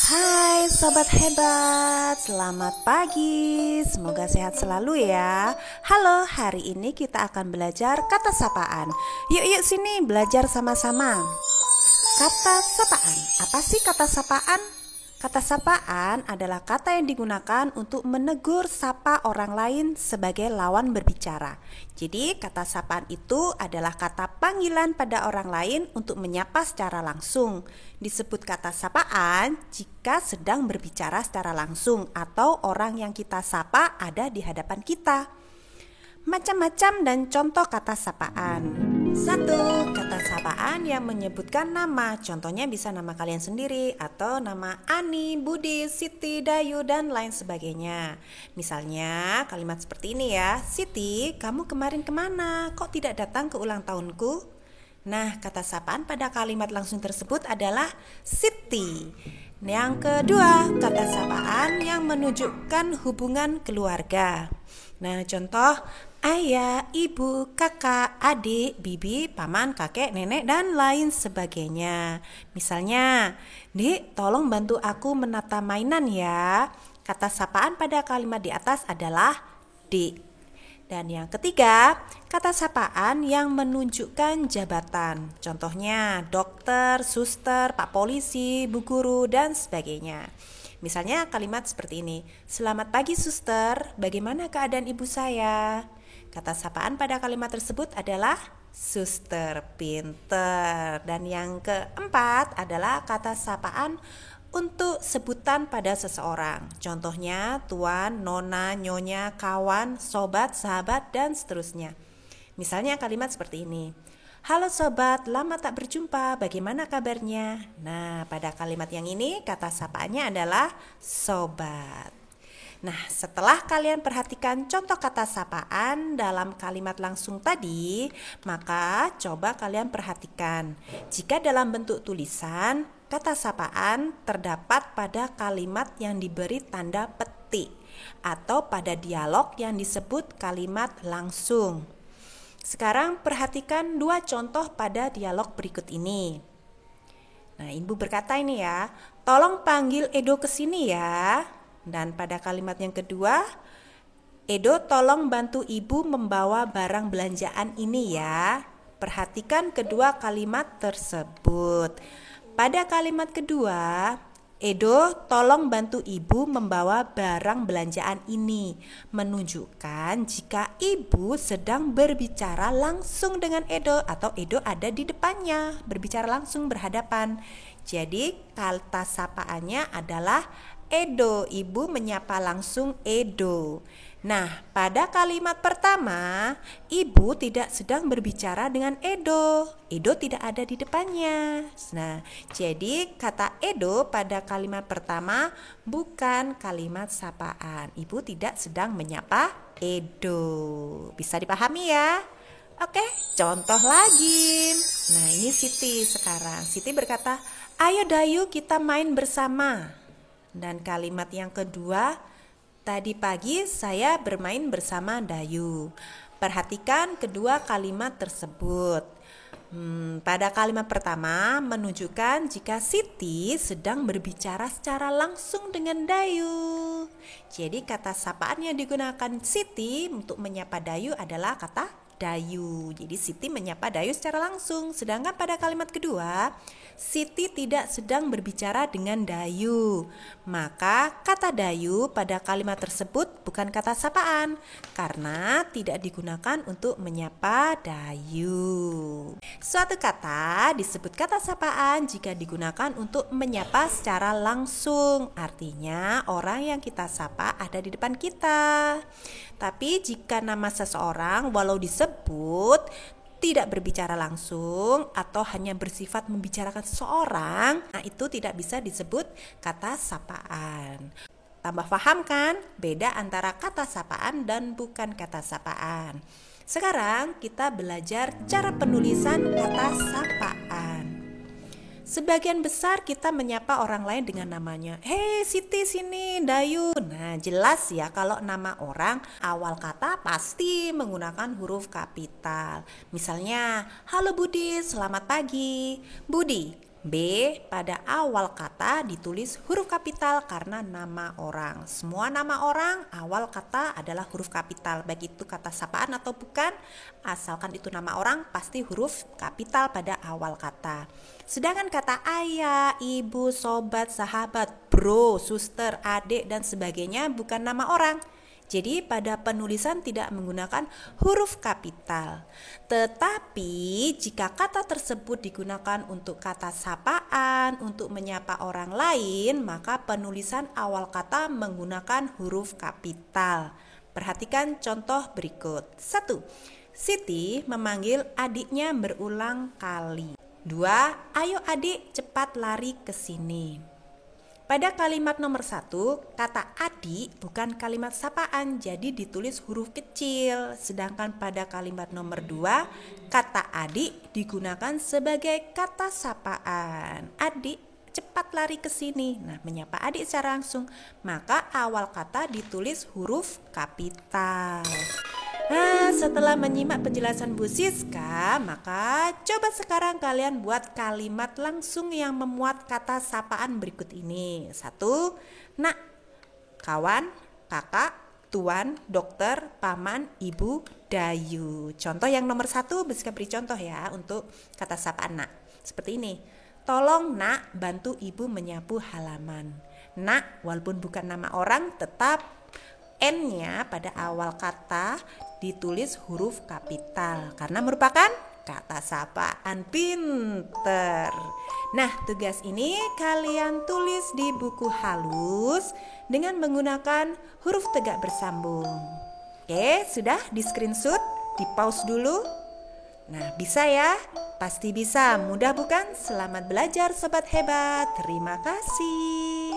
Hai sobat hebat, selamat pagi. Semoga sehat selalu ya. Halo, hari ini kita akan belajar kata sapaan. Yuk sini belajar sama-sama. Kata sapaan. Apa sih kata sapaan? Kata sapaan adalah kata yang digunakan untuk menegur sapa orang lain sebagai lawan berbicara. Jadi kata sapaan itu adalah kata panggilan pada orang lain untuk menyapa secara langsung. Disebut kata sapaan jika sedang berbicara secara langsung atau orang yang kita sapa ada di hadapan kita. Macam-macam dan contoh kata sapaan. 1. Kata sapaan yang menyebutkan nama. Contohnya bisa nama kalian sendiri atau nama Ani, Budi, Siti, Dayu, dan lain sebagainya. Misalnya kalimat seperti ini ya. Siti, kamu kemarin kemana? Kok tidak datang ke ulang tahunku? Nah, kata sapaan pada kalimat langsung tersebut adalah Siti. Yang kedua, kata sapaan yang menunjukkan hubungan keluarga. Nah, contoh ayah, ibu, kakak, adik, bibi, paman, kakek, nenek, dan lain sebagainya. Misalnya, Dik, tolong bantu aku menata mainan ya. Kata sapaan pada kalimat di atas adalah Dik. Dan yang ketiga, kata sapaan yang menunjukkan jabatan. Contohnya dokter, suster, pak polisi, bu guru, dan sebagainya. Misalnya kalimat seperti ini. Selamat pagi suster, bagaimana keadaan ibu saya? Kata sapaan pada kalimat tersebut adalah suster, pinter. Dan yang keempat adalah kata sapaan untuk sebutan pada seseorang. Contohnya tuan, nona, nyonya, kawan, sobat, sahabat, dan seterusnya. Misalnya kalimat seperti ini. Halo sobat, lama tak berjumpa, bagaimana kabarnya? Nah, pada kalimat yang ini kata sapaannya adalah sobat. Nah, setelah kalian perhatikan contoh kata sapaan dalam kalimat langsung tadi, maka coba kalian perhatikan. Jika dalam bentuk tulisan, kata sapaan terdapat pada kalimat yang diberi tanda petik atau pada dialog yang disebut kalimat langsung. Sekarang perhatikan dua contoh pada dialog berikut ini. Nah, ibu berkata ini ya, tolong panggil Edo ke sini ya. Dan pada kalimat yang kedua, Edo tolong bantu ibu membawa barang belanjaan ini ya. Perhatikan kedua kalimat tersebut. Pada kalimat kedua, Edo tolong bantu ibu membawa barang belanjaan ini, menunjukkan jika ibu sedang berbicara langsung dengan Edo atau Edo ada di depannya, berbicara langsung berhadapan. Jadi kata sapaannya adalah Edo, ibu menyapa langsung Edo. Nah, pada kalimat pertama, ibu tidak sedang berbicara dengan Edo. Edo tidak ada di depannya. Nah, jadi kata Edo pada kalimat pertama bukan kalimat sapaan. Ibu tidak sedang menyapa Edo. Bisa dipahami ya? Oke, contoh lagi. Nah, ini Siti sekarang. Siti berkata, ayo Dayu kita main bersama. Dan kalimat yang kedua, tadi pagi saya bermain bersama Dayu. Perhatikan kedua kalimat tersebut. Pada kalimat pertama menunjukkan jika Siti sedang berbicara secara langsung dengan Dayu. Jadi kata sapaan yang digunakan Siti untuk menyapa Dayu adalah kata Dayu. Jadi Siti menyapa Dayu secara langsung. Sedangkan pada kalimat kedua, Siti tidak sedang berbicara dengan Dayu. Maka kata Dayu pada kalimat tersebut bukan kata sapaan karena tidak digunakan untuk menyapa Dayu. Suatu kata disebut kata sapaan jika digunakan untuk menyapa secara langsung. Artinya orang yang kita sapa ada di depan kita. Tapi jika nama seseorang walau disebut tidak berbicara langsung atau hanya bersifat membicarakan seseorang, nah itu tidak bisa disebut kata sapaan. Tambah paham kan beda antara kata sapaan dan bukan kata sapaan. Sekarang kita belajar cara penulisan kata sapaan. Sebagian besar kita menyapa orang lain dengan namanya. Hei Siti sini, Dayu. Nah jelas ya kalau nama orang awal kata pasti menggunakan huruf kapital. Misalnya, halo Budi, selamat pagi. Budi, B. Pada awal kata ditulis huruf kapital karena nama orang. Semua nama orang awal kata adalah huruf kapital, baik itu kata sapaan atau bukan. Asalkan itu nama orang pasti huruf kapital pada awal kata. Sedangkan kata ayah, ibu, sobat, sahabat, bro, suster, adik dan sebagainya bukan nama orang. Jadi pada penulisan tidak menggunakan huruf kapital. Tetapi jika kata tersebut digunakan untuk kata sapaan, untuk menyapa orang lain, maka penulisan awal kata menggunakan huruf kapital. Perhatikan contoh berikut. 1. Siti memanggil adiknya berulang kali. 2. Ayo adik cepat lari ke sini. Pada kalimat nomor 1, kata adik bukan kalimat sapaan, jadi ditulis huruf kecil. Sedangkan pada kalimat nomor 2, kata adik digunakan sebagai kata sapaan. Adik, cepat lari ke sini. Nah, menyapa adik secara langsung, maka awal kata ditulis huruf kapital. Nah, setelah menyimak penjelasan Bu Siska, maka coba sekarang kalian buat kalimat langsung yang memuat kata sapaan berikut ini. 1. Nak, kawan, kakak, tuan, dokter, paman, ibu, dayu. Contoh yang nomor 1, Bu Siska beri contoh ya untuk kata sapaan nak. Seperti ini. Tolong nak bantu ibu menyapu halaman. Nak, walaupun bukan nama orang, tetap N-nya pada awal kata ditulis huruf kapital karena merupakan kata sapaan. Pinter. Nah, tugas ini kalian tulis di buku halus dengan menggunakan huruf tegak bersambung. Oke, sudah di screenshot, di pause dulu. Nah, bisa ya? Pasti bisa. Mudah bukan? Selamat belajar sobat hebat. Terima kasih.